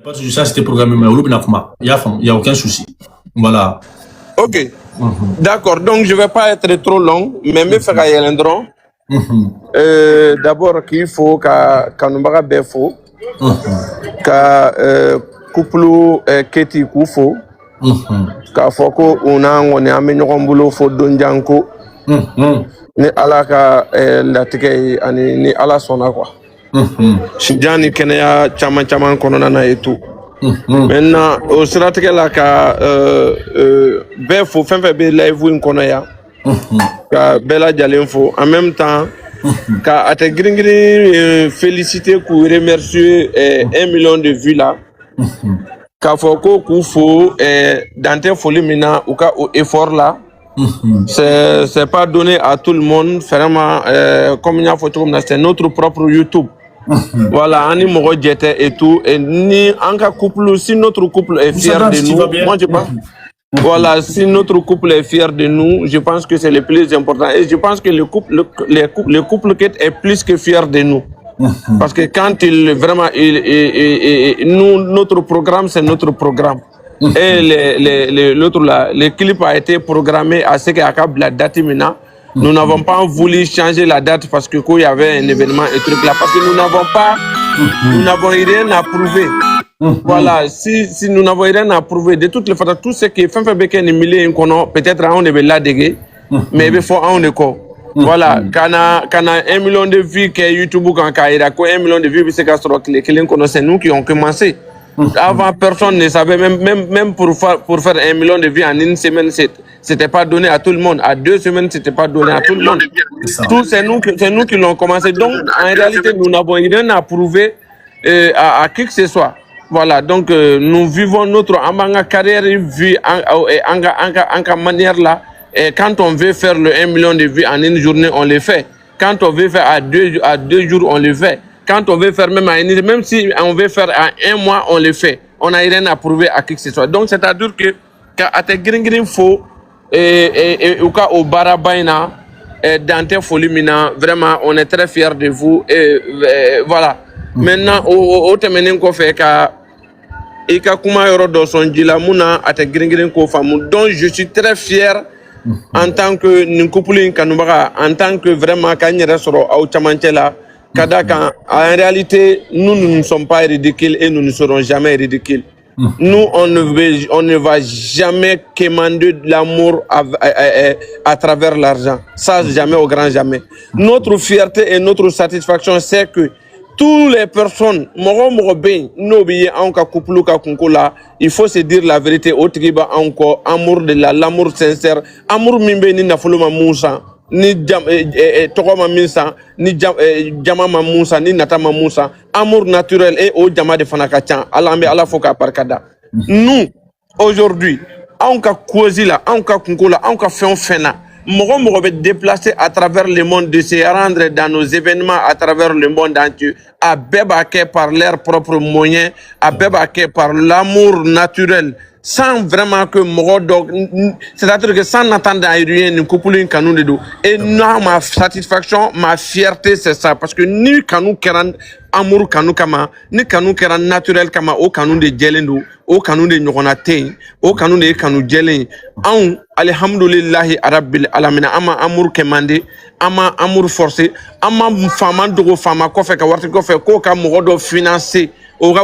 Pas de souci, ça c'était programmé, mais il y a aucun souci. Voilà. Ok. D'accord, donc je ne vais pas être trop long, mais me faire un drone. D'abord, qu'il faut que nous befo, que couple Keti Koufo, ka foko una ngone amenyogon bulo fo donjanko ni ala ka latigɛ ani ni ala sɔnna quoi sijan ni kɛnɛya caman caman kɔnɔna na et tout maintenant o siratigɛ la ka bɛɛ fo fɛn fɛn bɛ live in kɔnɔ yan ka bɛɛ lajɛlen fo en même temps ka a tɛ girin girin féliciter k'u remercier 1 million de vues là k'a fɔ ko k'u fo dantɛ foli min na u ka o effort là c'est pas donné à tout le monde vraiment comme il y a fɔ cogo min na c'est notre propre YouTube voilà ani mɔgɔ jɛtɛ et tout et ni an ka couple si notre couple est fier de nous moi je pense voilà si notre couple est fier de nous je pense que c'est le plus important et je pense que le couple est plus que fier de nous. Parce que quand nous, notre programme, c'est notre programme. Et le clip a été programmé à ce qu'il y a la date maintenant. Nous n'avons pas voulu changer la date parce que il y avait un événement et truc là. Parce que nous n'avons rien à prouver. Voilà, si nous n'avons rien à prouver, de toutes les façons, tout ce qui est peut-être on est là dégué, mais il faut on est quoi. Voilà, quand 1 million de vues que YouTube quand il a 1 million de vues, c'est nous qui ont commencé. Avant, personne ne savait, même pour faire 1 million de vues en une semaine, c'était pas donné à tout le monde. À 2 semaines, c'était pas donné à tout le monde. Tout, c'est nous qui l'ont commencé. Donc, en réalité, nous n'avons rien à prouver à qui que ce soit. Voilà, donc nous vivons notre carrière vie en manière là. Et quand on veut faire le 1 million de vues en une journée, on le fait. Quand on veut faire à deux jours, on le fait. Quand on veut faire même si on veut faire à 1 mois, on le fait. On n'a rien à prouver à qui que ce soit. Donc, c'est-à-dire que à te gring faux et au barabaina dans folimina, vraiment, on est très fiers de vous. Et voilà. Maintenant, au terminer qu'on fait et kuma yoro do sonjila muna à te gring ko famu. Donc, je suis très fier. En tant que Ninkoupoulin Kanoubaga, en tant que vraiment Kanyere Soro au Chamantela, Kadaka, en réalité, nous ne sommes pas ridicules et nous ne serons jamais ridicules. Nous, on ne va jamais commander de l'amour à travers l'argent. Ça, jamais au grand jamais. Notre fierté et notre satisfaction, c'est que toutes les personnes, il faut se dire la vérité. Encore amour de l'amour sincère, amour mimbe ni nafoloma moussa, ni tokoma minsa, ni jamama moussa, ni natama moussa, amour naturel et au jama de fanakachan, alambe ala foka parkada. Nous, aujourd'hui, on ka causer là, on ka kunkola, on ka fait un fena. Mogo va déplacer à travers le monde, de se rendre dans nos événements à travers le monde entier, à bébaquer par leurs propres moyens, à bébaquer par l'amour naturel, sans vraiment que Mogo, c'est-à-dire que sans attendre à rien, nous couplons une canon de dos. Et non, ma satisfaction, ma fierté, c'est ça, parce que ni canon keran amour canon kama, ni canon keran naturel kama, au canon de gelendo, au canon de nyoronate, au canon de canon gelin, en alhamdulillahi arabil alamina ama amour kemande ama amour forcé ama fama dogo fama ko fe ka warti ko fe ko ka mo do financer o ga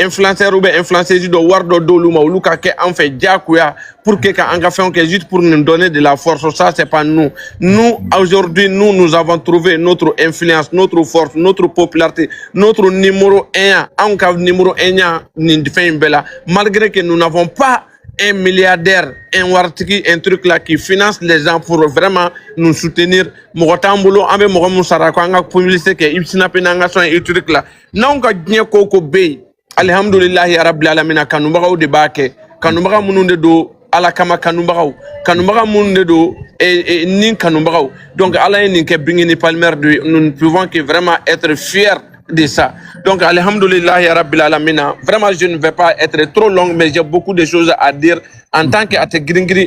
influenceur ou influenceuse do wardo do luma ou ka ke en fait diakuya pour que ka anga fait que juste pour nous donner de la force. Ça c'est pas nous. Nous aujourd'hui nous avons trouvé notre influence, notre force, notre popularité, notre numéro 1 en cas numéro 1 ni fin bella malgré que nous n'avons pas un milliardaire, un wartiki, un truc là qui finance les gens pour vraiment nous soutenir. Mogotambulo, ambe mogomu sarako anga publicité que ibsina penanga son et truc là. Non ka dien koko be. Alhamdulillah ya rabbil alamin kanubaga de bake. Kanubaga mununde do ala kama kanubaga mununde do et nin kanubaga. Donc ala nin ke bingini palmer de nous ne pouvons que vraiment être fiers de ça. Donc, alhamdoulilah, ya rabbil alamina. Vraiment, je ne vais pas être trop long, mais j'ai beaucoup de choses à dire en tant que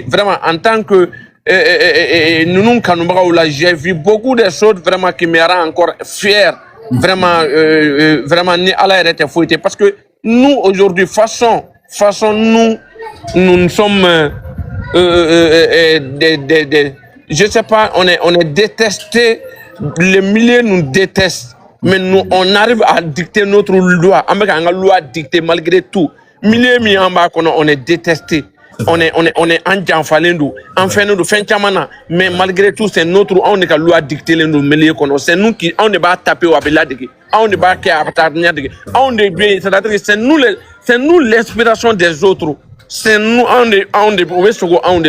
vraiment, en tant que nous, j'ai vu beaucoup de choses vraiment qui me rendent encore fier. Vraiment, vraiment, ni Allah était fouetté. Parce que nous aujourd'hui, façon nous sommes je sais pas, on est détesté, les milliers nous détestent, mais nous on arrive à dicter notre loi, avec une loi dictée malgré tout. Milliers mi en bas on est détesté. On est en falendo, en fait nous fin chamana, mais malgré tout c'est notre on est loi dictée les nous milliers c'est nous qui on ne va taper au abela de on ne va pas partenir de on est bien, c'est nous l'inspiration des autres, c'est nous on est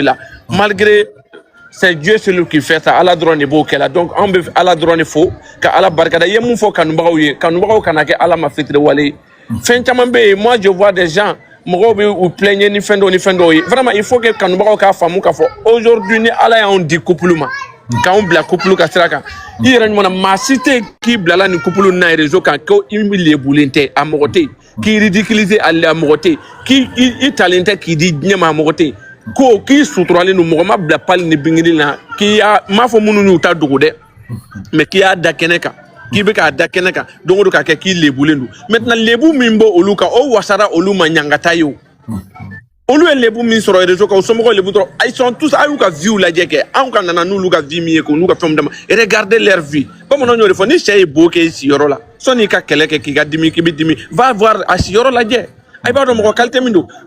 là malgré c'est Dieu celui qui fait ça. Allah drone beau qu'elle a donc on veut Allah drone faux car Allah barkada yemu faux kanubao kanake Allah m'a fait wale fin chamambe. Moi je vois des gens Mogobe ou plaignent ni fendo vraiment il faut que kanubao ka famu ka fo aujourd'hui ni Allah on dit couple ma quand on bla couple ka straka il rend mon ma cité qui blala ni couple na réseau quand ko humilier boulente à mogoté qui ridiculiser à mogoté qui talenté qui dit nyama mogoté ko ki suturalen no mo ma bla pal ni bingini na ki ya ma fo munu ni ta dogo de mais ki ya da keneka ki be ka da keneka dongo do ka ke ki lebulendu maintenant lebu mimbo oluka o wasara oluma nyangata yo olu e lebu min soro réseau ka somo ko lebu tro ils sont tous ayuka view la jeke an ka nana nu luka vie mi ko nu ka fam dama regardez leur vie comme on ñori fo ni sey boké si yoro la soni ka keleke ki ga dimi ki bi dimi va voir a si yoro la je.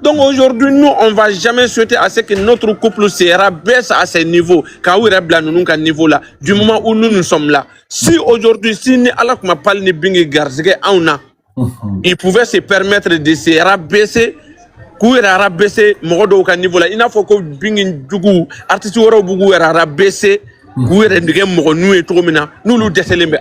Donc aujourd'hui, nous, on ne va jamais souhaiter à ce que notre couple se rabaisse à ce niveau, car nous sommes à ce niveau-là, du moment où nous sommes là. Si aujourd'hui, si nous allons parler de Bingi Garzege, il pouvait se permettre de se rabaisser, rabaisser, niveau là. Il faut que Bingi Djougou, artiste Bougou, rabaisser. Nous nous décelons mais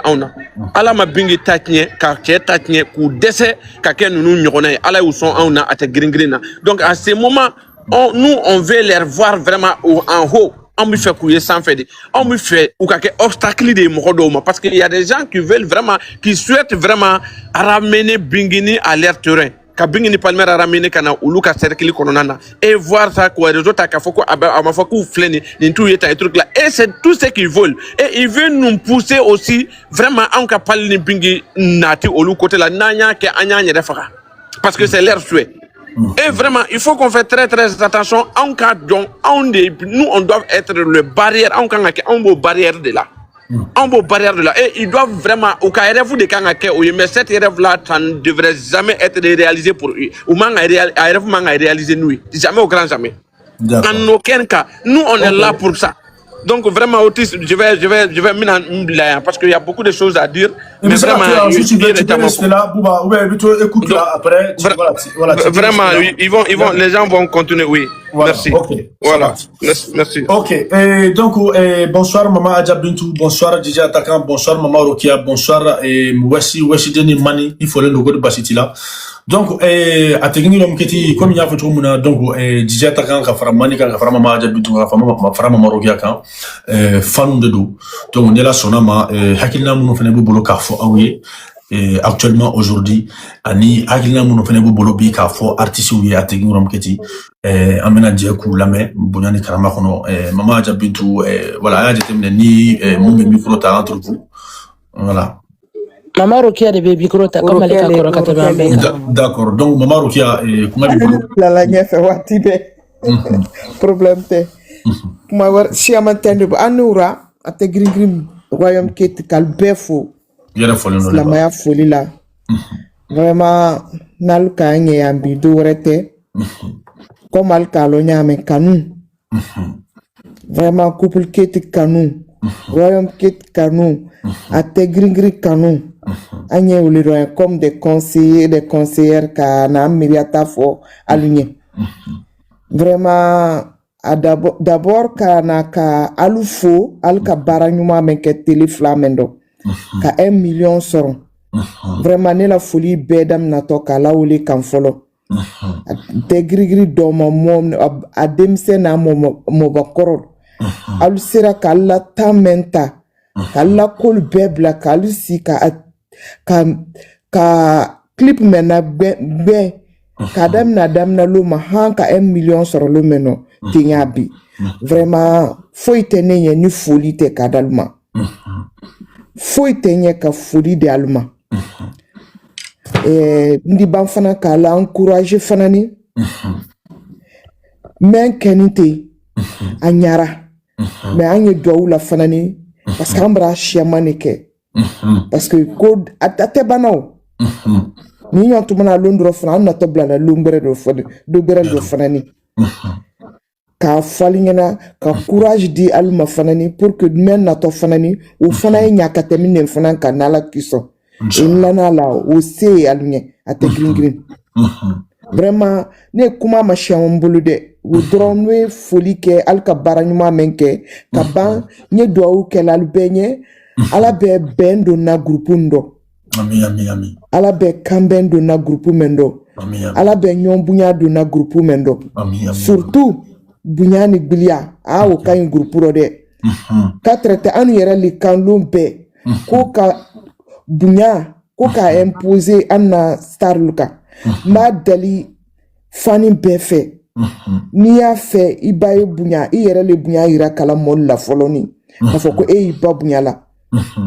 ala ma bingi tatnie ka ke tatnie ku décès ka ke nous nyonay ala où sont on a à green donc à ce moment nous on veut les voir vraiment en haut on me fait couiller sans faire on me fait ou ka ke obstacle de morodoma parce qu'il y a des gens qui veulent vraiment qui souhaitent vraiment ramener Bingini à leur terrain ka Bingini palmer ramener kana uluka cercle kononana et voir ça quoi les autres ka foko ama foko fleni ni tout et truc là et c'est tout ce qu'ils veulent et ils veulent nous pousser aussi vraiment en ka palni Bingi nati olu côté là nanya ke anya nyere faka parce que c'est leur souhait. Et vraiment, il faut qu'on fasse très très attention en cas donc nous on doit être le barrière en cas on beau barrière de là. En beau barrière de là et ils doivent vraiment au cas rêve de kangake mais cette rêve là ça ne devrait jamais être réalisé pour eux ou manga réaliser nous jamais au grand jamais. En aucun cas nous on est là pour ça. Donc vraiment autiste je vais mener parce qu'il y a beaucoup de choses à dire mais vraiment écoute là après voilà vraiment ils vont les gens vont continuer oui. Voilà, merci. Okay, voilà. Merci. Ok. Donc, bonsoir Maman Adja Bintou, bonsoir DJ Attaquant, bonsoir Maman Rokia, bonsoir Wessi Deni Mani, il faut le logo de Basitila. Donc, à Tegni Lomketi, comme il y a fait tout le monde, donc, DJ Attaquant, Kafara Mani, Kafara Maman Adja Bintou, Kafara Maman Rokia, fan de dos. Donc, on est là, Sonama, Hakilna Mounofenebu Bolo Kafo Aouye. Actuellement aujourd'hui ani agilna mun fene bo bolobi ka fo artiste wi ategi rom keti amena djeku lame bonyani karama kono Mama Adja Bintou voilà ya jetemne ni mon micro ta entre vous voilà Mama Rokia de micro ta comme elle ka koro kataba d'accord donc Mama Rokia comment la la nya fe watibe problème te kuma war si amantende bu anura ategi grim royaume keti kalbefo la maya folie là vraiment nal ka nye ambi do rete comme al kalonya me kanu vraiment couple keti kanu royaume keti kanu atégri kanu anye uliro comme des conseillers des conseillères ka na miriata fo alunye vraiment d'abord kana ka alufo al ka baranyuma men ke télé flamendo ka 1 million sɔrɔ vraiment ne la folie bɛɛ daminatɔ k'a lawuli kan fɔlɔ a tɛ girigiri dɔ ma mɔ a denmisɛn n'a mɔbakɔrɔ alu sera k'alu la tan mɛn ta k'alu la kolu bɛɛ bila k'alu si ka clip mɛnna bɛɛ k'a damina lo ma han ka 1 million sɔrɔ lo mɛn nɔ ten y'a bi vraiment foyi tɛ ne ɲɛ ni folie tɛ k'a dalu ma foyi tɛ ɲɛ ka foli di alu ma ndi ban fana k'a la encourager fana ni men kenite a ɲara mais an ye duwawu la fana ni parce que an bara siyama ne kɛ parce que ko a tɛ banna o ni ɲɔgɔn tumana lon dɔrɔn fana an natɔ bilala lon gbɛrɛ dɔ fana ni k'a fali ɲɛna ka courage di alu ma fana ni pour que men natɔ fana ni o fana ye ɲa ka tɛmɛ nin fana kan n'ala kisɔn nlana la o se ye alu ɲɛ a tɛ girin vraiment ne kuma ma siyan bolo dɛ o dɔrɔn n'o ye foli kɛ alu ka baara ɲuman min kɛ ka ban n ye duwawu kɛ alu bɛɛ ɲɛ ala bɛ bɛn don na groupe min dɔ ala bɛ kanbɛn don na groupe min dɔ ala bɛ ɲɔgɔn bonya don na groupe min dɔ surtout bonya ni gbiliya o ka ɲi groupe rɔ dɛ ka traité an yɛrɛ le kan lon bɛɛ ko ka bonya ko ka imposer an na star lu kan n b'a dali fani bɛɛ fɛ n'i y'a fɛ i ba ye bonya i yɛrɛ le bonya yira kala mɔli la fɔlɔ ni k'a fɔ ko y'i ba bonya la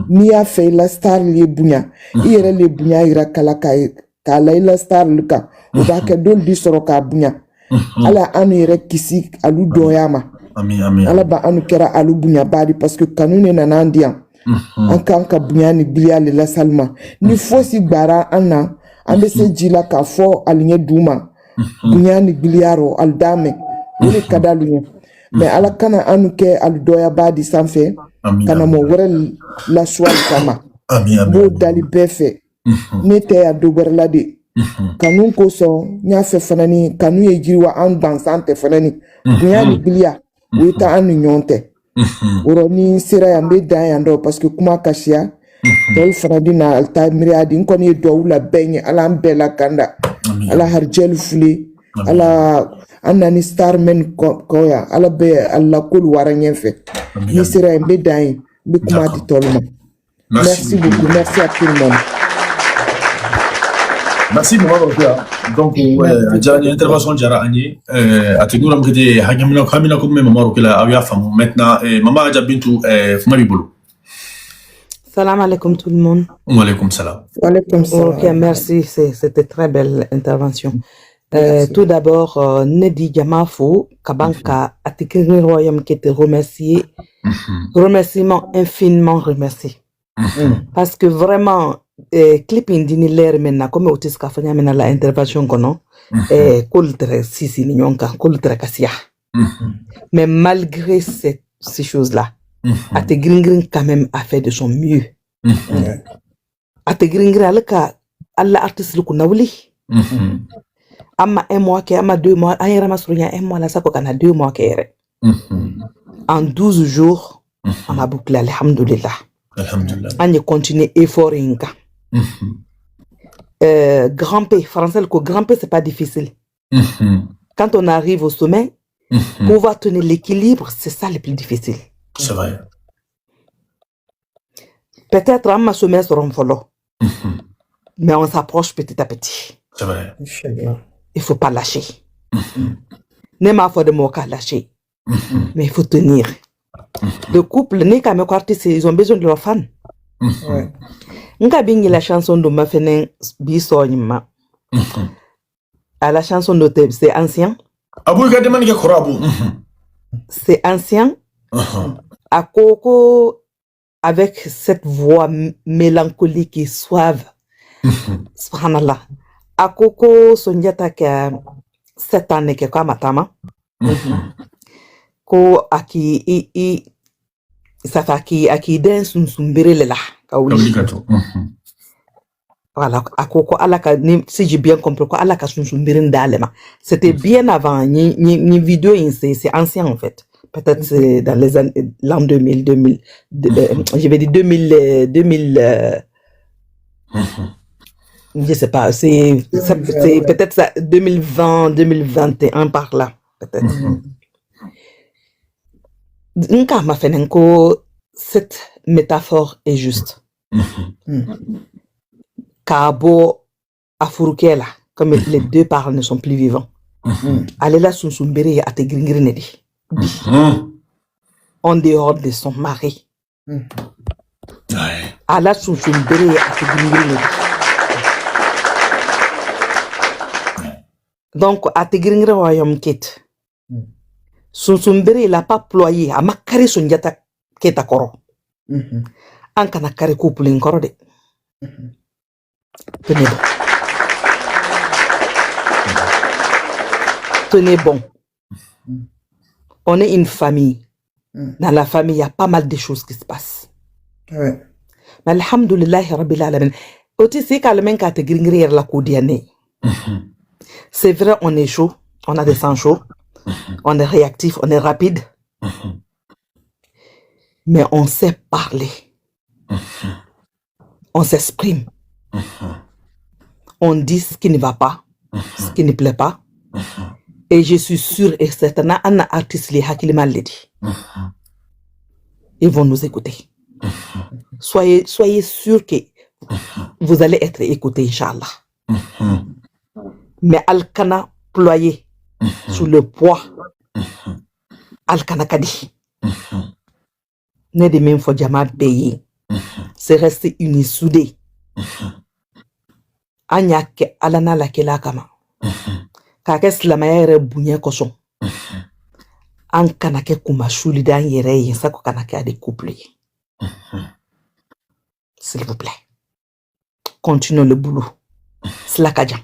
n'i y'a fɛ i la star le bonya i yɛrɛ le bonya yira kala k'a la i la star lu kan o b'a kɛ dolu di sɔrɔ k'a bonya ala anu yɛrɛ kisi alu dɔya ma ala ba anu kɛra alu bonya badi parce que kanu ne nana an di yan an kan ka bonya ni gbiliya le la salima ni fosi gbara an na an bɛ se ji la k'a fɔ alu ɲɛ d'u ma bonya ni gbiliya rɔ alu d'a mɛn o de ka di alu ɲɛ mais ala kana anu kɛ alu dɔya badi sanfɛ kana mɔgɔ wɛrɛ lasuwali kama b'o dali bɛɛ fɛ ne tɛ ya do wɛrɛ la de kanu kosɔn n y'a fɛ fana ni kanu ye jiriwa an gansan tɛ fana ni bonya ni gbiliya o ye ta an ni ɲɔgɔn tɛ o rɔ ni n sera yan n bɛ dan yan dɔ parce que kuma kasiya tɔw fana di na ali taa miiriya di n kɔni ye duwawu la bɛɛ ɲɛ ala an bɛɛ la kanda ala harijɛli file ala an nani star men kɔ yan ala bɛ ala k'olu wara ɲɛfɛ ni sera yan n bɛ dan yen n bɛ kuma di tɔlu ma merci beaucoup merci à tout le monde. Merci Maman Rokia. Donc, j'ai intervention Jara Agni. À Tegura Mkete, Hagamina Kamina comme Maman Rokia, Avia Fam. Maintenant, Maman Adjabintou, Fumabibolo. Salam alaikum tout le monde. Wa alaikum salam. Wa alaikum salam. Ok, merci. C'était très belle intervention. Tout d'abord, Nedi Diamafo, Kabanka, Atikiri Royaume qui te remercié. Remerciement infiniment remercié. Parce que vraiment, clip indini l'air maintenant, comme Otis Kafanya mena la intervention kono, koltre sisi ni nyonka, koltre kasia. Mais malgré ces choses-là, Ate Gringring quand même a fait de son mieux. Ate Gringring alaka alla artiste lu kunawli. Amma 1 mois ke amma 2 mois, ayera masrunya 1 mois la sako kana 2 mois ke. En 12 jours, on a bouclé alhamdulillah. Alhamdulillah. On a continué effort inka. Grimper, français, le grimper c'est pas difficile. Quand on arrive au sommet, pouvoir tenir l'équilibre, c'est ça le plus difficile. C'est vrai. Peut-être un sommet sera un follow. Mais on s'approche petit à petit. C'est vrai. Il faut pas lâcher. N'est pas faut de mots qu'à lâcher. Mais il faut tenir. Le couple, ils ont besoin de leurs fans. Nka bingi la chanson de ma fenen bisonyma. À la chanson de Teb, c'est ancien. C'est ancien. À Coco, avec cette voix mélancolique et suave. Subhanallah. À Coco, Sonjata qui a 7 ans, qui est matama. Ko aki ça fait aki den sumbere la voilà akoko alaka si j'ai bien compris quoi alaka sumbere dalema c'était bien avant ni vidéo c'est ancien en fait peut-être c'est dans les années l'an 2000 je vais dire 2000 je sais pas c'est peut-être ça 2020 2021 par là peut-être. Nka ma fenenko, cette métaphore est juste. Kabo Afurukela, comme les deux parents ne sont plus vivants. Allez là, Sunsumbere a te gringrinedi. En dehors de son mari. Allah Sunsumbere a te gringrinedi. Donc, à Tigringre Royaume Kit, Sunsumbere, il n'a pas ployé, à Makari Sunjata Keta Koro. Ankana Kari couple in Korode. Tenez bon. Tenez bon. On est une famille. Dans la famille, il y a pas mal de choses qui se passent. Ouais. Mais alhamdoulilah, rabbil alamin. Oti c'est calme quand tu gringrir la coudiane. C'est vrai, on est chaud, on a des sangs chauds, on est réactif, on est rapide. Mais on sait parler. On s'exprime. On dit ce qui ne va pas, ce qui ne plaît pas. Et je suis sûr et certain, un artiste les hakilima ledi. Ils vont nous écouter. Soyez sûr que vous allez être écoutés, Inch'Allah. Mais Alkana ployé sous le poids. Alkana kadi. Ne de même faut jamais payer. C'est rester unis, soudés. Anyake alana la kelakama. Kakes la mayere bunye koson. An kanake kumashuli dan yere yensako kanake a des couples. S'il vous plaît. Continuez le boulot. Slakajan.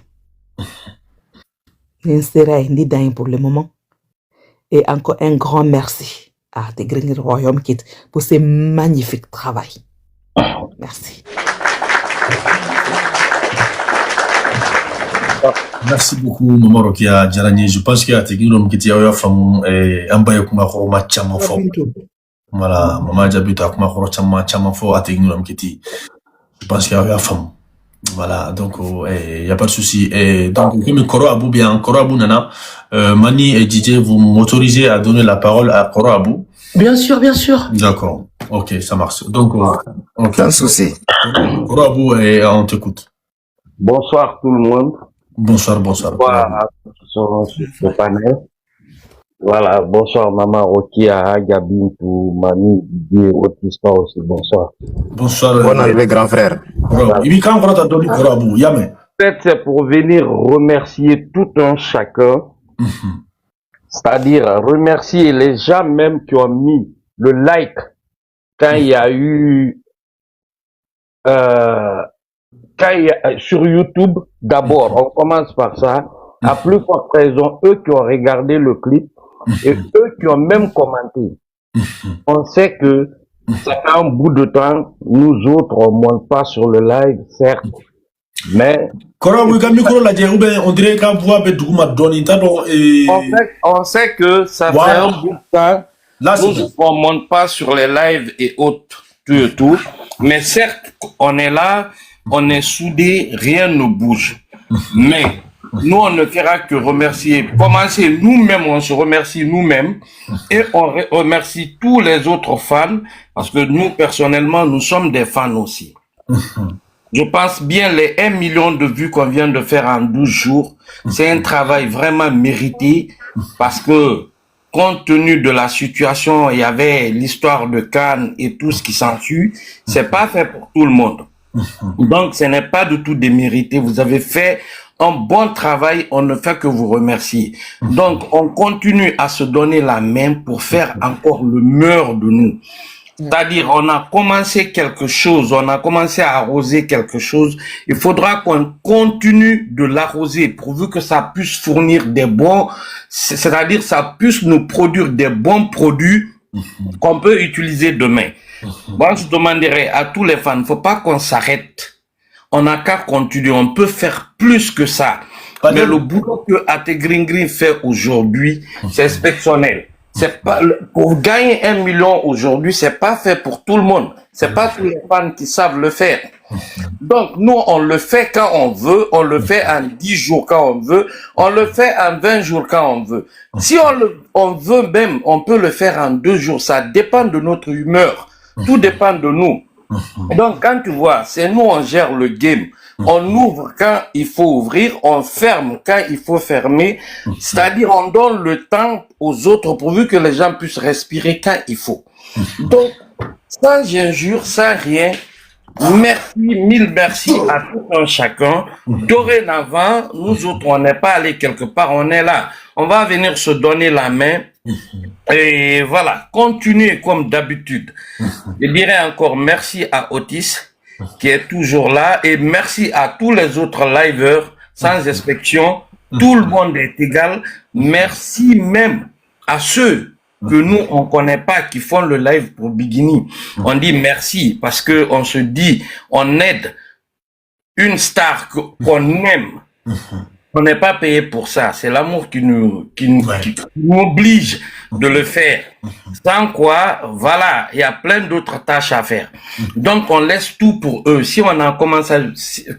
Ninsera indi dan pour le moment. Et encore un grand merci à Tigringir Royaume Kit pour ce magnifique travail. Merci. Merci beaucoup, Maman Rokia Djarani. Je pense qu'il y a Tigringir Kit Yaya Famou et Ambaye Kumakoro Machama Fo. Voilà, Maman Djabita Kumakoro Chama Fo à Tigringir Kit. Je pense qu'il y a Famou. Voilà, donc il n'y a pas de souci. Et donc, comme Koro Abou bien, Koro Abou Nana, Mani et DJ, vous m'autorisez à donner la parole à Koro Abou? Bien sûr, bien sûr. D'accord, ok, ça marche. Donc, ok. Sans souci. Koro Abou, et on t'écoute. Bonsoir tout le monde. Bonsoir, bonsoir. Bonsoir à tous qui sont sur ce panel. Voilà, bonsoir Maman Rokia, Gabin, pour Mami, Didier, Otispa aussi, bonsoir. Bonsoir. Bonne arrivée, grand frère. Il quand on t'a donné Koro Abou, Yamé. Peut-être c'est pour venir remercier tout un chacun, c'est-à-dire remercier les gens même qui ont mis le like quand il y a eu sur YouTube. D'abord, on commence par ça. À plus forte raison, eux qui ont regardé le clip et eux qui ont même commenté. On sait que ça fait un bout de temps, nous autres, on monte pas sur le live, certes, mais on dirait qu'un voix on sait que ça fait un bout de temps, nous on monte pas sur les lives et autres, tout, mais certes, on est là, on est soudés, rien ne bouge, mais nous, on ne fera que remercier. Commencer nous-mêmes, on se remercie nous-mêmes et on remercie tous les autres fans parce que nous, personnellement, nous sommes des fans aussi. Je pense bien les 1 million de vues qu'on vient de faire en 12 jours, c'est un travail vraiment mérité parce que compte tenu de la situation, il y avait l'histoire de Cannes et tout ce qui s'ensuit, c'est pas fait pour tout le monde. Donc, ce n'est pas du tout démérité. Vous avez fait un bon travail, on ne fait que vous remercier. Donc, on continue à se donner la main pour faire encore le meilleur de nous. C'est-à-dire, on a commencé quelque chose, on a commencé à arroser quelque chose. Il faudra qu'on continue de l'arroser pourvu que ça puisse fournir des bons, c'est-à-dire ça puisse nous produire des bons produits qu'on peut utiliser demain. Moi, je demanderais à tous les fans, faut pas qu'on s'arrête. On n'a qu'à continuer, on peut faire plus que ça. Mais le boulot que Tigringir fait aujourd'hui, c'est exceptionnel. C'est pas, pour gagner 1 million aujourd'hui, c'est pas fait pour tout le monde. C'est pas tous les fans qui savent le faire. Donc, nous, on le fait quand on veut, on le fait en 10 jours quand on veut, on le fait en 20 jours quand on veut. Si on veut même, on peut le faire en 2 jours. Ça dépend de notre humeur. Tout dépend de nous. Donc, quand tu vois, c'est nous, on gère le game. On ouvre quand il faut ouvrir, on ferme quand il faut fermer. C'est-à-dire, on donne le temps aux autres pourvu que les gens puissent respirer quand il faut. Donc, sans injure, sans rien, Merci, mille merci à tout un chacun. Dorénavant, nous autres, on n'est pas allé quelque part, on est là. On va venir se donner la main. Et voilà, continuez comme d'habitude. Je dirais encore merci à Otis, qui est toujours là, et merci à tous les autres liveurs, sans exception. Tout le monde est égal. Merci même à ceux que nous, on connaît pas, qui font le live pour Bikini. On dit merci parce que on se dit, on aide une star qu'on aime. On n'est pas payé pour ça. C'est l'amour qui nous oblige de le faire. Sans quoi, voilà, il y a plein d'autres tâches à faire. Donc, on laisse tout pour eux. Si on a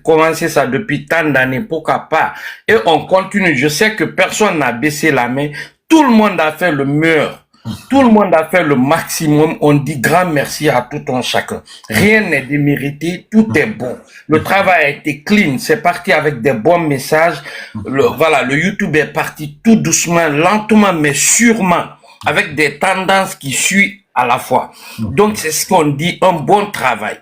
commencé ça depuis tant d'années, pourquoi pas? Et on continue. Je sais que personne n'a baissé la main. Tout le monde a fait le meilleur. Tout le monde a fait le maximum. On dit grand merci à tout un chacun. Rien n'est démérité. Tout est bon. Le travail a été clean. C'est parti avec des bons messages. Voilà, le YouTube est parti tout doucement, lentement, mais sûrement, avec des tendances qui suivent à la fois. Donc, c'est ce qu'on dit, un bon travail.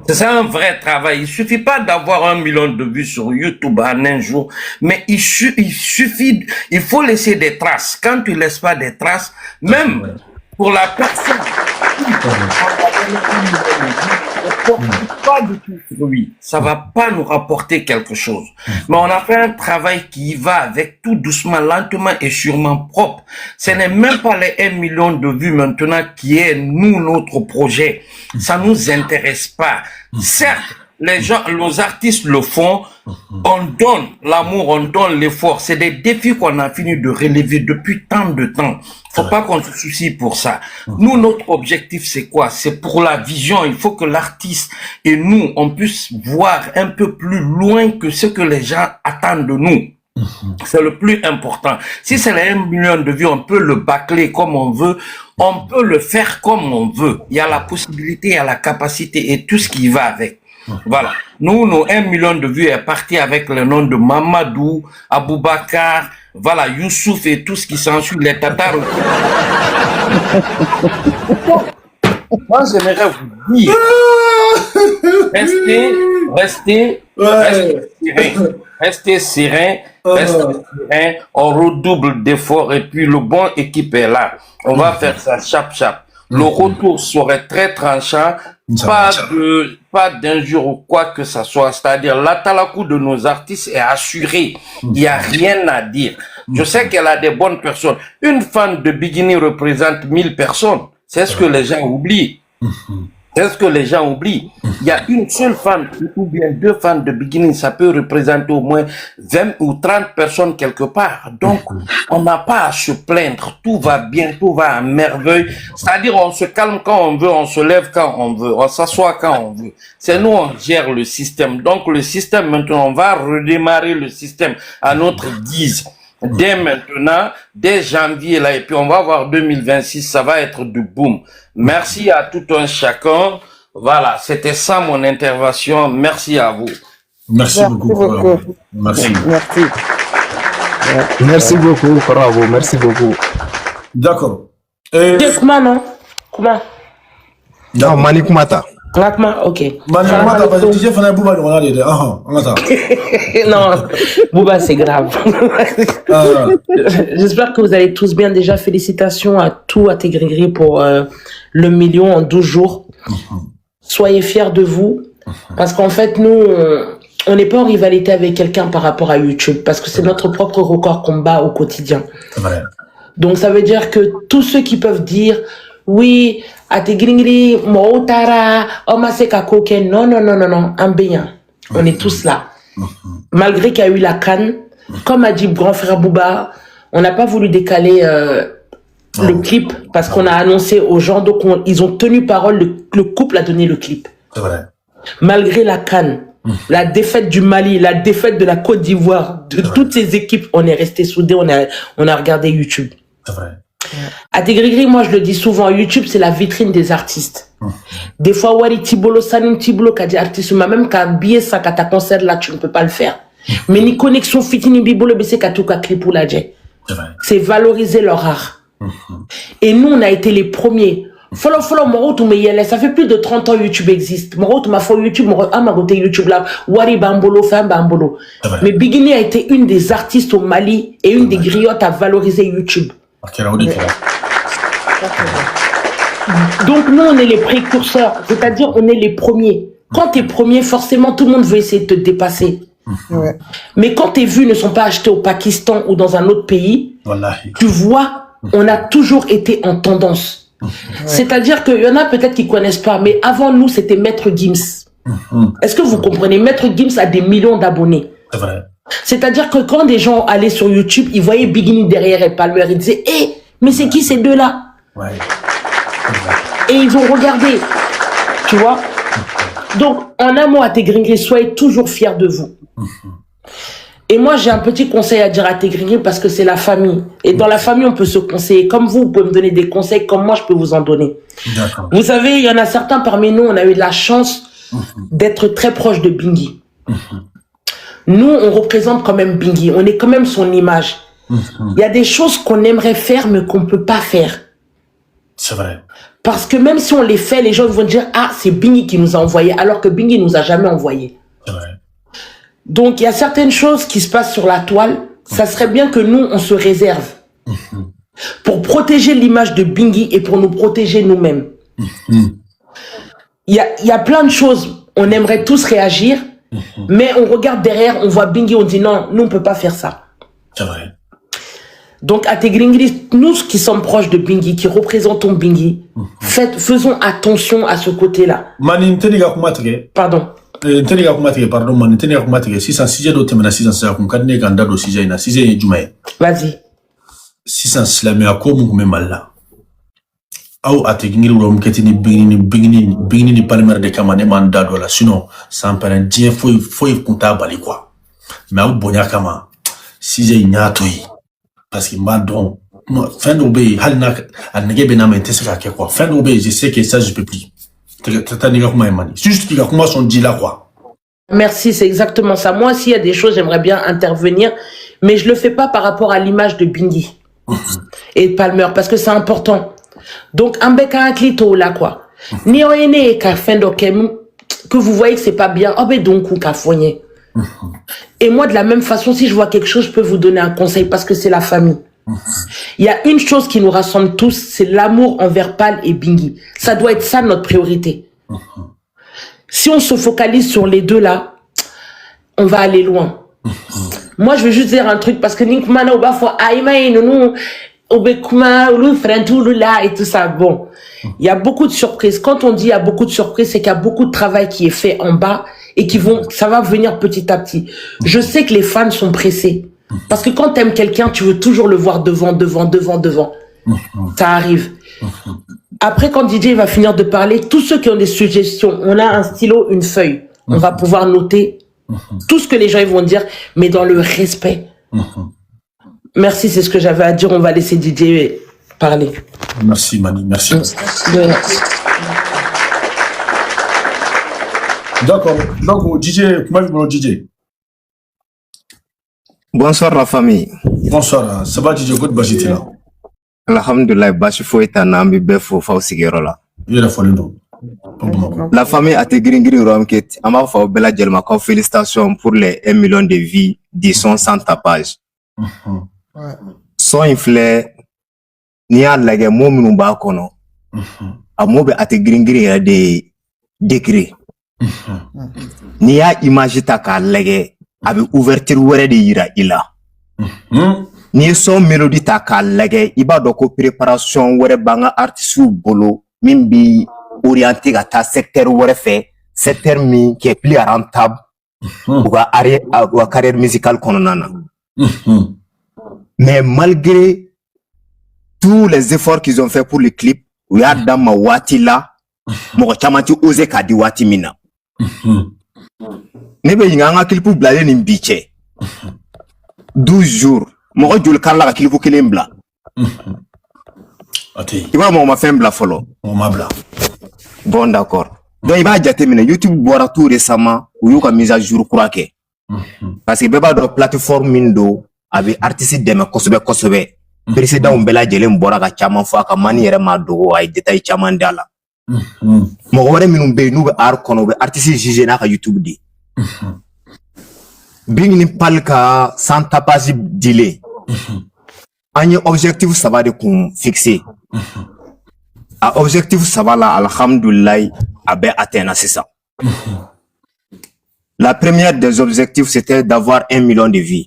C'est ça un vrai travail. Il suffit pas d'avoir 1 million de vues sur YouTube en un jour, mais il suffit, il faut laisser des traces. Quand tu laisses pas des traces, même pour la personne, pas du tout fruit, ça va pas nous rapporter quelque chose. Mais on a fait un travail qui va avec tout doucement, lentement et sûrement propre. Ce n'est même pas les 1 million de vues maintenant qui est nous, notre projet. Ça nous intéresse pas. Certes, les gens, nos artistes le font. On donne l'amour, on donne l'effort. C'est des défis qu'on a fini de relever depuis tant de temps. Faut pas qu'on se soucie pour ça. Nous, notre objectif, c'est quoi? C'est pour la vision. Il faut que l'artiste et nous, on puisse voir un peu plus loin que ce que les gens attendent de nous. C'est le plus important. Si c'est les 1 million de vues, on peut le bâcler comme on veut. On peut le faire comme on veut. Il y a la possibilité, il y a la capacité et tout ce qui va avec. Voilà. Nous, nos 1 million de vues est parti avec le nom de Mamadou, Aboubakar, voilà, Youssouf et tout ce qui s'ensuit, les Tatars. Moi, j'aimerais vous dire, restez serein, on redouble d'efforts et puis le bon équipe est là. On va faire ça chap. Le retour serait très tranchant, pas d'injure ou quoi que ce soit. C'est-à-dire, l'atalakou de nos artistes est assuré. Il n'y a rien à dire. Je sais qu'elle a des bonnes personnes. Une fan de Bikini représente 1000 personnes. C'est ce que les gens oublient. C'est ce que les gens oublient. Il y a une seule fan ou bien 2 fans de Bikini, ça peut représenter au moins 20 ou 30 personnes quelque part. Donc, on n'a pas à se plaindre. Tout va bien, tout va à merveille. C'est-à-dire, on se calme quand on veut, on se lève quand on veut, on s'assoit quand on veut. C'est nous, on gère le système. Donc, le système, maintenant, on va redémarrer le système à notre guise. Dès maintenant, dès janvier, là, et puis on va voir 2026, ça va être du boom. Merci à tout un chacun. Voilà, c'était ça mon intervention. Merci à vous. Merci beaucoup. Merci. Merci beaucoup, bravo, merci beaucoup. D'accord. Comment non? Comment? Non, Manik Mata. Ok. Non, Bouba, c'est grave. J'espère que vous allez tous bien. Déjà, félicitations à Tégrégri pour le million en 12 jours. Soyez fiers de vous. Parce qu'en fait, nous, on n'est pas en rivalité avec quelqu'un par rapport à YouTube. Parce que c'est notre propre record qu'on bat au quotidien. Donc, ça veut dire que tous ceux qui peuvent dire... Oui, à Tégrégri, Moutara, Omaseka Koken, non, Ambéen. On est tous là. Malgré qu'il y a eu la canne, comme a dit grand frère Bouba, on n'a pas voulu décaler le clip parce qu'on a annoncé aux gens, donc ils ont tenu parole, le couple a donné le clip. C'est vrai. Malgré la canne, la défaite du Mali, la défaite de la Côte d'Ivoire, de toutes ces équipes, on est resté soudés, on a regardé YouTube. C'est vrai. À Tégrégri, moi je le dis souvent, YouTube c'est la vitrine des artistes. Des fois, Wari Tibolo, Sanin Tibolo, qui a dit artiste, même qu'à billet ça, qu'à ta concert là, tu ne peux pas le faire. Mais ni connexion fitini bibolo, c'est qu'à tout cas clip ou la jet. C'est valoriser leur art. Et nous, on a été les premiers. Follow moro tu me yele, ça fait plus de 30 ans YouTube existe. Moro tu m'as fait YouTube, moro amagote YouTube là, wari bambolo, fin bambolo. Mais Bigini a été une des artistes au Mali et une des griottes à valoriser YouTube. Donc nous on est les précurseurs, c'est-à-dire on est les premiers. Quand t'es premier, forcément tout le monde veut essayer de te dépasser. Ouais. Mais quand tes vues ne sont pas achetées au Pakistan ou dans un autre pays, tu vois, on a toujours été en tendance. C'est-à-dire qu'il y en a peut-être qui connaissent pas, mais avant nous, c'était Maître Gims. Est-ce que vous comprenez? Maître Gims a des millions d'abonnés. C'est vrai. C'est-à-dire que quand des gens allaient sur YouTube, ils voyaient Bigini derrière et Palmer, ils disaient, mais c'est qui ces deux-là? Ouais. Et ils ont regardé, tu vois. Donc, en un mot à Tegringri, soyez toujours fiers de vous. Et moi, j'ai un petit conseil à dire à Tegringri parce que c'est la famille. Et dans la famille, on peut se conseiller. Comme vous pouvez me donner des conseils, comme moi, je peux vous en donner. Vous savez, il y en a certains parmi nous, on a eu de la chance d'être très proche de Bingi. Nous, on représente quand même Bingi. On est quand même son image. Il y a des choses qu'on aimerait faire, mais qu'on ne peut pas faire. C'est vrai. Parce que même si on les fait, les gens vont dire « Ah, c'est Bingi qui nous a envoyé », alors que Bingi nous a jamais envoyé. C'est vrai. Donc, il y a certaines choses qui se passent sur la toile. Ça serait bien que nous, on se réserve pour protéger l'image de Bingi et pour nous protéger nous-mêmes. Il y a plein de choses. On aimerait tous réagir, mais on regarde derrière, on voit Bingi, on dit non, nous, on peut pas faire ça. C'est vrai. Donc, à Tegringri, nous qui sommes proches de Bingi, qui représentons Bingi, faisons attention à ce côté-là. Pardon. Pardon, Vas-y. Sisan silamɛya ko mun kun bɛ Mali la aw a tɛ ɲiri wɛrɛ kɛti ni bingini ni Palmer de kama ne m'an da dɔ la sinon sanpɛrɛn diɲɛ foyi kun t'a bali quoi mais aw bonya kama CJ ɲ'a to yen parce que n b'a dɔn fɛn dɔw bɛ yen hali n'a a nɛgɛ bɛ n'a ma n tɛ se k'a kɛ quoi fɛn dɔw bɛ yen je sais que ça je peux plus ta n'i ka kuma ye mani juste k'i ka kuma sɔn di la quoi. Merci, c'est exactement ça. Moi, s'il y a des choses, j'aimerais bien intervenir, mais je le fais pas par rapport à l'image de Bingi et de Palmer, parce que c'est important. Donc, un bec à un clito là, quoi. Ni on est qu'à fin que vous voyez que c'est pas bien, oh ben donc, ou qu'à foigner. Et moi, de la même façon, si je vois quelque chose, je peux vous donner un conseil, parce que c'est la famille. Il y a une chose qui nous rassemble tous, c'est l'amour envers Pal et Bingi. Ça doit être ça notre priorité. Si on se focalise sur les deux là, on va aller loin. Moi, je veux juste dire un truc parce que Ninkmana Oba fo Aïma nous Obekuma ou là et tout ça. Bon, il y a beaucoup de surprises. Quand on dit il y a beaucoup de surprises, c'est qu'il y a beaucoup de travail qui est fait en bas et ça va venir petit à petit. Je sais que les fans sont pressés parce que quand t'aimes quelqu'un, tu veux toujours le voir devant. Ça arrive. Après, quand DJ va finir de parler, tous ceux qui ont des suggestions, on a un stylo, une feuille. On va pouvoir noter tout ce que les gens vont dire, mais dans le respect. Merci, c'est ce que j'avais à dire. On va laisser DJ parler. Merci, Mani. Merci. D'accord. Donc, DJ, comment DJ? Bonsoir la famille. Bonsoir. Ça va, DJ? Good basiti là. Alhamdulillah, bashi foita na ambi befo fa usigero la. La famille a été gringri romket. Ama fa bela jelma ko félicitations pour les 1 million de vies disons sans tapage. Son inflé ni a lage mo minu ba kono. Amobe a été gringri de décret. Ni a image ta ka lage abi ouverture wéré de yira ila. Ni son mélodie ta ka lage iba doko préparation wéré banga artiste bolo mimbi orienté à ta secteur wéré fait secteur mi qui est plus rentable ou à carrière musicale kononana. Mais malgré tous les efforts qu'ils ont fait pour le clip, il y a dans ma wati là mo chamati osé ka di wati mina. Nebe yinga clip pour blaler ni biche 12 jours mo jul kala ka clip kelen bla ati iba mo ma fem bla follow mo ma bla bon d'accord donc il va jatemine YouTube bora tout récemment ou yo ka mise à jour croaké parce que beba do plateforme mindo avec artiste de me kosobe précédent bɛɛ lajɛlen bɔra ka caman fɔ a ka mani yɛrɛ ma dogo a ye détail caman d'a la mɔgɔ wɛrɛ minnu bɛ yen n'u bɛ art kɔnɔ u bɛ artiste juger n'a ka YouTube de Bing ni pal ka sans tapage dilen an ye objectif 3 de kun fixé a objectif 3 la alhamdoulilah a bɛ atteindre sisan la première des objectifs c'était d'avoir 1 million de vues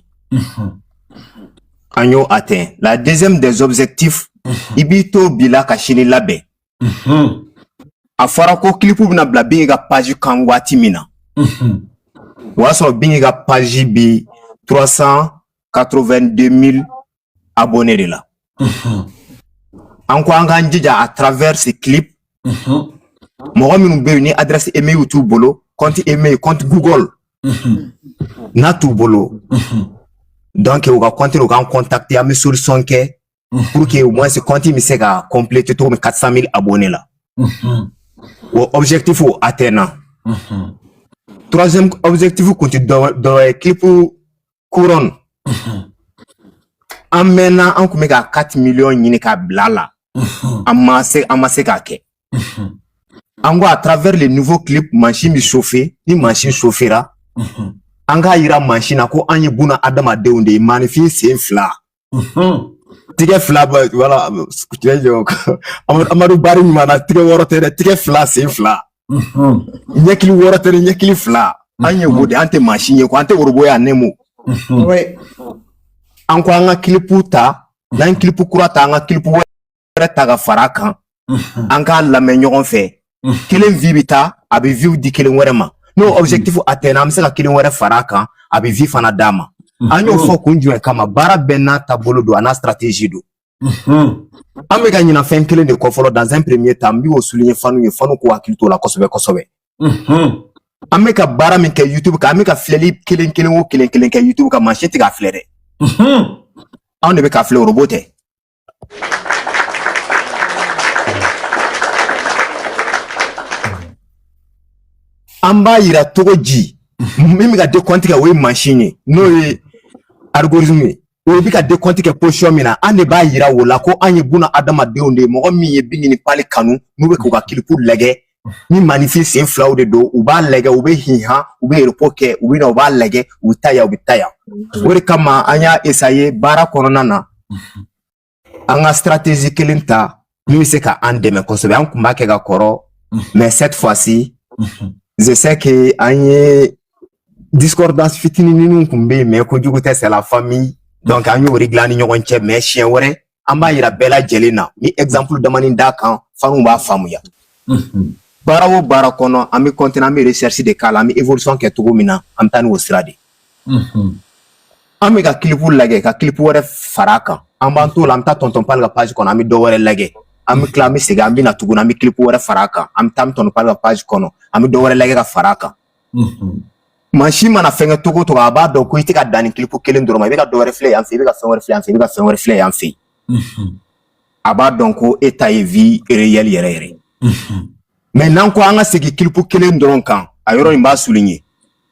an y'o atteint la deuxième des objectifs i b'i to bila ka sini labɛn a fɔra ko clip bɛna bila Bing ka page kan waati min na o y'a sɔrɔ Bing ka page bi 382 000 abonnés de la an ko an k'an jija à travers ces clips mɔgɔ minnu bɛ yen ni adresse email t'u bolo compte email compte Google n'a t'u bolo donc u ka compte u k'an contacter an bɛ solution kɛ pour que au moins ce compte bɛ se ka compléter cogo min 400 000 abonnés la o objectif o atteindre troisième objectif kun tɛ dɔ ye clip couronne an mɛnna an kun bɛ ka 4 millions ɲini ka bila la an ma se k'a kɛ an ko à travers les nouveaux clips machine bi chauffer ni machine chauffera an k'a yira machine na ko an ye buna adamadenw de ye maanifin sen fila tigɛ fila voilà Amadu Bari ɲuman na tigɛ wɔɔrɔ tɛ dɛ tigɛ fila sen fila ɲɛkili wɔɔrɔ tɛ dɛ ɲɛkili fila an ye o de an tɛ machine ye ko an tɛ worobo ya nemo an ko an ka clipu ta n'an clipu kura ta an ka clipu wɛrɛ ta ka fara kan an k'a lamɛn ɲɔgɔn fɛ kelen vie bi taa a bɛ vie di kelen wɛrɛ ma n'o objectif atteindre an bɛ se ka kelen wɛrɛ fara kan a bɛ vie fana d'a ma an y'o fɔ kun jumɛn kama baara bɛɛ n'a taabolo don a n'a stratégie don an bɛ ka ɲina fɛn kelen de kɔ fɔlɔ dans un premier temps n bɛ o souligner fanu ye fanu k'u hakili t'o la kosɛbɛ kosɛbɛ an bɛ ka baara min kɛ YouTube kan an bɛ ka filɛli kelen kelen o kelen kelen kɛ YouTube kan machine tɛ k'a filɛ dɛ anw de bɛ k'a filɛ robot tɛ an b'a yira togo ji min bɛ ka décompte kɛ o ye machine ye n'o ye algorithme ye o bɛ ka décompte kɛ position min na an de b'a yira o la ko an ye buna adamadenw de ye mɔgɔ min ye Bing ni pali kanu n'u bɛ k'u ka clip lajɛ ni maanifin sen filaw de don u b'a lajɛ u bɛ hinhan u bɛ report kɛ u bɛ na u b'a lajɛ u bɛ taa yan u bɛ taa yan o de kama an y'a essayer baara kɔnɔna na an ka stratégie kelen ta min bɛ se ka an dɛmɛ kosɛbɛ an tun b'a kɛ ka kɔrɔ mais cette fois-ci je sais que an ye discordance fitinin kun bɛ yen mais kojugu tɛ c'est la famille donc an y'o régler ni ɲɔgɔn cɛ mais siɲɛ wɛrɛ an b'a yira bɛɛ lajɛlen na ni exemple damani d'a kan fanu b'a faamuya baara o baara kɔnɔ an bɛ continuer an bɛ recherche de k'a la an bɛ évolution kɛ cogo min na an bɛ taa n'o sira de an bɛ ka clip lajɛ ka clip wɛrɛ fara kan an b'an t'o la an bɛ taa tonton Pal ka page kɔnɔ an bɛ dɔ wɛrɛ lajɛ an bɛ tila an bɛ segin an bɛ na tuguni an bɛ clip wɛrɛ fara kan an bɛ taa tonton Pal ka page kɔnɔ an bɛ dɔ wɛrɛ lajɛ ka fara kan machine mana fɛn kɛ togo togo a b'a dɔn ko i tɛ ka dan ni clip kelen dɔrɔn ma i bɛ ka dɔ wɛrɛ filɛ yan fɛ i bɛ ka fɛn wɛrɛ filɛ yan fɛ i bɛ ka fɛn wɛrɛ filɛ yan fɛ a b'a dɔn ko e ta ye vie réelle yɛrɛ yɛrɛ mais n'an ko an ka segin clip kelen dɔrɔn kan a yɔrɔ in b'a souligner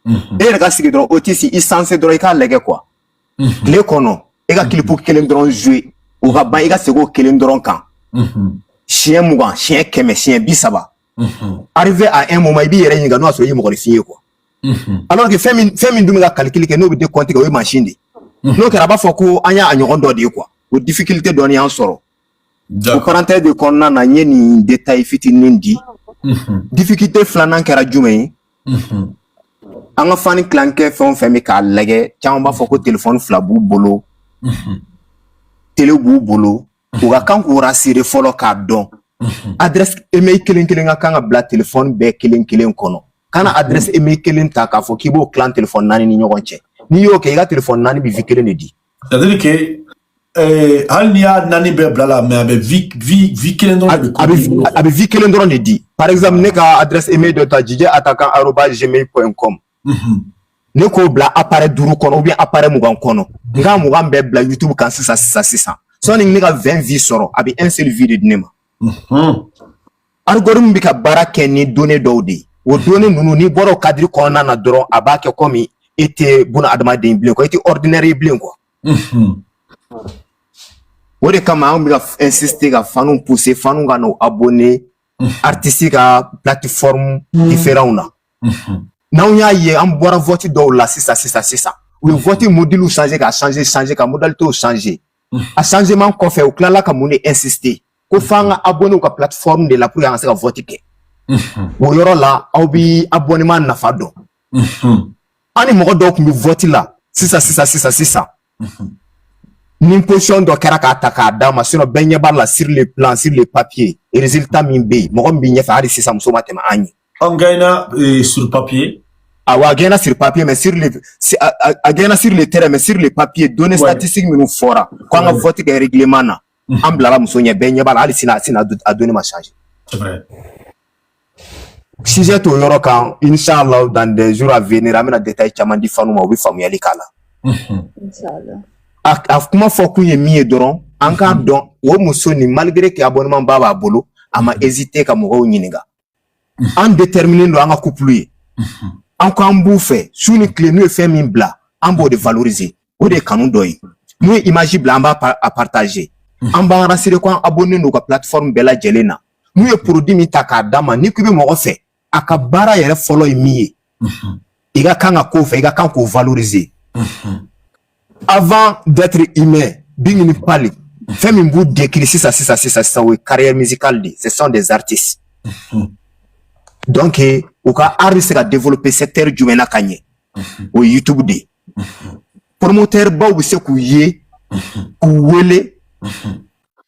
e yɛrɛ ka sigi dɔrɔn o tɛ si i censé dɔrɔn i k'a lajɛ quoi tile kɔnɔ e ka clip kelen dɔrɔn jouer o ka ban i ka segin o kelen dɔrɔn kan siɲɛ 20 siɲɛ 100 siɲɛ 30 arrivé à un moment i b'i yɛrɛ ɲininka n'o y'a sɔrɔ i ye mɔgɔninfin ye quoi alors que fɛn min dun bɛ ka calcul kɛ n'o bɛ décompte kɛ o ye machine de n'o kɛra a b'a fɔ ko an y'a ɲɔgɔn dɔ de ye quoi o difficulté dɔɔni y'an sɔrɔ o parenthèse de kɔnɔna na n ye nin détail fitinin di difficulté filanan kɛra jumɛn ye an ka fani kilankɛ fɛn o fɛn bɛ k'a lajɛ caman b'a fɔ ko téléphone fila b'u bolo télé b'u bolo u ka kan k'u rassurer fɔlɔ k'a dɔn adresse email kelen kelen ka kan ka bila téléphone bɛɛ kelen kelen kɔnɔ kana adresse email kelen ta k'a fɔ k'i b'o kilan téléphone 4 ni ɲɔgɔn cɛ n'i y'o kɛ i ka téléphone 4 bɛ vie kelen de di c'est-à-dire que hali n'i y'a 4 bɛɛ bila la mais a bɛ vie kelen dɔrɔn de a bɛ vie kelen dɔrɔn de di par exemple ne ka adresse email dɔ ta jj@gmail.com ne k'o bila appareil 5 kɔnɔ ou bien appareil 20 kɔnɔ n ka 20 bɛɛ bila YouTube kan sisan sɔɔni ne ka 20 vie sɔrɔ a bɛ un seul vie de di ne ma algorithme bɛ ka baara kɛ ni données dɔw de ye o données ninnu n'i bɔra o cadre kɔnɔna na dɔrɔn a b'a kɛ comme e tɛ buna adamaden bilen quoi e tɛ ordinaire ye bilen quoi o de kama an bɛ ka insister ka fanu pousser fanu ka n'o abonné artiste ka plateforme différents na n'anw y'a ye an bɔra vote dɔw la sisan u ye vote module changer ka modalité changer a changement kɔfɛ u tilala ka mun de insister ko f'an ka abonné u ka plateforme de la pour an ka se ka vote kɛ o yɔrɔ la aw bi abonnement nafa dɔn an ni mɔgɔ dɔw tun bɛ vote la sisan ni position dɔ kɛra k'a ta k'a d'a ma sinon bɛɛ ɲɛ b'a la sur le plan sur le papier résultat min bɛ yen mɔgɔ min bɛ ɲɛfɛ hali sisan muso ma tɛmɛ an ye. On gagne sur papier. Ah ouais, gagne sur papier mais sur le gagne sur le terrain mais sur le papier données statistiques minnu fɔra ko an ka vote kɛ règlement na an bilala muso ɲɛ bɛɛ ɲɛ b'a la hali sini a donné ma changer. C'est vrai. Sujet t'o yɔrɔ kan inchallah dans des jours à venir an bɛna détail caman di fanu ma u bɛ faamuyali k'a la. Inchallah. A kuma fɔ kun ye min ye dɔrɔn an k'a dɔn o muso ni malgré que abonnement b'a bolo a ma hésiter ka mɔgɔw ɲininka an déterminer don an ka couple ye an ko an b'u fɛ su ni tile n'u ye fɛn min bila an b'o de valoriser o de ye kanu dɔ ye n'u ye image bila an b'a a partager an b'an rassurer ko an abonné don ka plateforme bɛɛ lajɛlen na n'u ye produit min ta k'a d'a ma ni ko i bɛ mɔgɔ fɛ a ka baara yɛrɛ fɔlɔ ye min ye i ka kan ka k'o fɛ i ka kan k'o valoriser avant d'être humain Bingini Pali fait min b'u décrire sisan o ye carrière musicale de ce sont des artistes donc u ka art bɛ se ka développer secteur jumɛn na ka ɲɛ o ye YouTube de ye promoteur baw bɛ se k'u ye k'u wele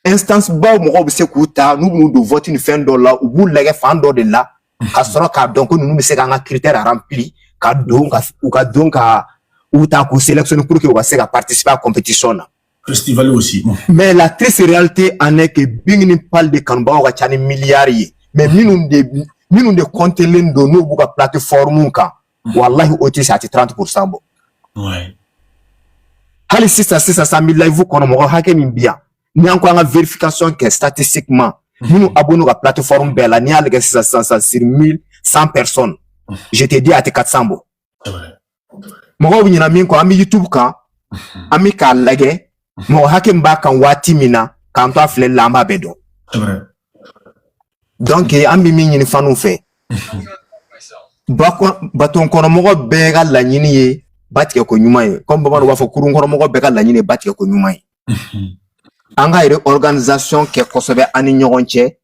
instance baw mɔgɔw bɛ se k'u ta n'u b'u don vote ni fɛn dɔ la u b'u lajɛ fan dɔ de la ka sɔrɔ k'a dɔn ko ninnu bɛ se k'an ka critère remplir ka don u ka don ka ou ta ko sélectionner pour que vous se participer à la compétition na festival aussi mais la triste réalité en est que Bingini Pali de Kanba wa chani milliards mais minnu de compter l'endo no buka plateforme kan wallahi oti c'est 30% bon ouais hali sisan 100 000 live kono mo hake min biya ni an ko an vérification que statistiquement minnu abonné à plateforme belle la ni ale que 500 sur 1100 personnes je te dis à 400 bon c'est vrai mɔgɔw bɛ ɲina min kɔ an bɛ YouTube kan an bɛ k'a lajɛ mɔgɔ hakɛ min b'a kan waati min na k'an to a filɛli la an b'a bɛɛ dɔn donc an bɛ min ɲini fanuw fɛ baton kɔnɔmɔgɔ bɛɛ ka laɲini ye ba tigɛ ko ɲuman ye comme bamananw b'a fɔ kurun kɔnɔmɔgɔ bɛɛ ka laɲini ye ba tigɛ ko ɲuman ye an ka yɛrɛ organisation kɛ kosɛbɛ an ni ɲɔgɔn cɛ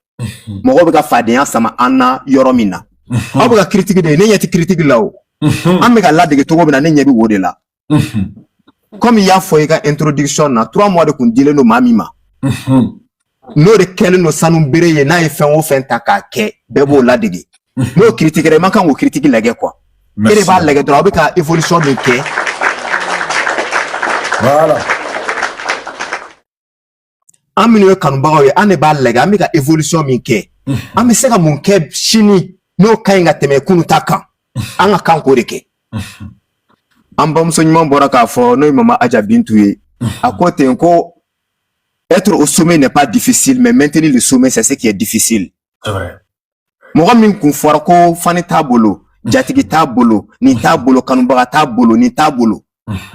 mɔgɔw bɛ ka fadenya sama an na yɔrɔ min na aw bɛ ka critique de ne ɲɛ tɛ critique la o an bɛ ka ladege cogo min na ne ɲɛ bɛ o de la comme i y'a fɔ i ka introduction na 3 mois de kun dilen don maa min ma n'o de kɛlen don sanu bere ye n'a ye fɛn o fɛn ta k'a kɛ bɛɛ b'o ladege n'o critiquera i man kan k'o critique lajɛ quoi e de b'a lajɛ dɔrɔn aw bɛ ka évolution min kɛ voilà an minnu ye kanubagaw ye an de b'a lajɛ an bɛ ka évolution min kɛ an bɛ se ka mun kɛ sini n'o ka ɲi ka tɛmɛ kunun ta kan an ka kan k'o de kɛ an bamuso ɲuman bɔra k'a fɔ n'o ye Mama Adja Bintu ye a ko ten ko être au sommet n'est pas difficile mais maintenir le sommet c'est ce qui est difficile mɔgɔ min kun fɔra ko fani t'a bolo jatigi t'a bolo nin t'a bolo kanubaga t'a bolo nin t'a bolo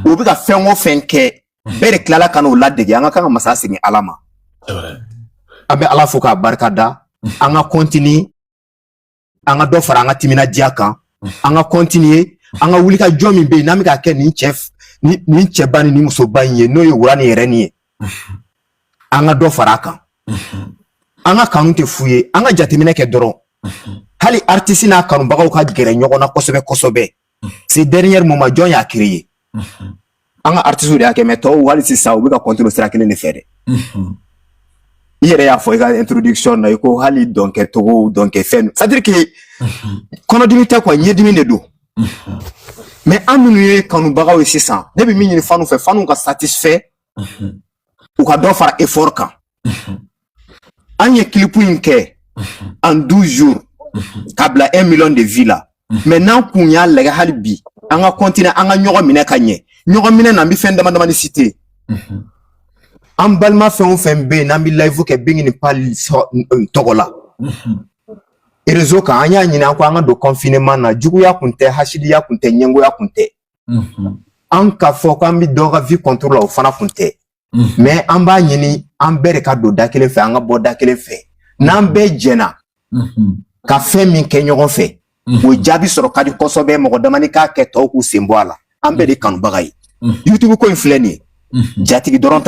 o bɛ ka fɛn o fɛn kɛ bɛɛ de tilala ka n'o ladege an ka kan ka masa segin Ala ma an bɛ Ala fo k'a barika da an ka continuer an ka dɔ fara an ka timinadiya kan an ka continuer an ka wuli ka jɔn min bɛ yen n'an bɛ ka kɛ nin cɛba ni nin musoba in ye n'o ye wura ni yɛrɛ nin ye an ka dɔ fara a kan an ka kanu tɛ fu ye an ka jateminɛ kɛ dɔrɔn hali artiste n'a kanubagaw ka gɛrɛ ɲɔgɔn na kosɛbɛ kosɛbɛ ces derniers moments jɔn y'a créé an ka artiste de y'a kɛ mais tɔw hali sisan u bɛ ka continuer sira kelen de fɛ dɛ i yɛrɛ y'a fɔ i ka introduction na i ko hali dɔnkɛ togo dɔnkɛ fɛn c'est à dire que kɔnɔdimi tɛ quoi ɲɛdimi de don mais an minnu ye kanubagaw ye sisan ne bɛ min ɲini fanu fɛ fanu ka satisfait u ka dɔ fara effort kan an ye clip in kɛ en 12 jours k'a bila 1 million de vues la mais n'an kun y'a lajɛ hali bi an ka continuer an ka ɲɔgɔn minɛ ka ɲɛ ɲɔgɔn minɛ na n bɛ fɛn dama damani citer an balima fɛn o fɛn bɛ yen n'an bɛ live kɛ Bingini Pali tɔgɔ la réseau kan an y'a ɲini an ko an ka don confinement na juguya kun tɛ hasidiya kun tɛ ɲɛngoya kun tɛ an ka fɔ k'an bɛ dɔ ka vie contrôle la o fana kun tɛ mais an b'a ɲini an bɛɛ de ka don da kelen fɛ an ka bɔ da kelen fɛ n'an bɛɛ jɛna ka fɛn min kɛ ɲɔgɔn fɛ o jaabi sɔrɔ ka di kosɛbɛ mɔgɔ damani k'a kɛ tɔw k'u sen bɔ a la an bɛɛ de kanubaga ye YouTube ko in filɛ nin ye jatigi dɔrɔn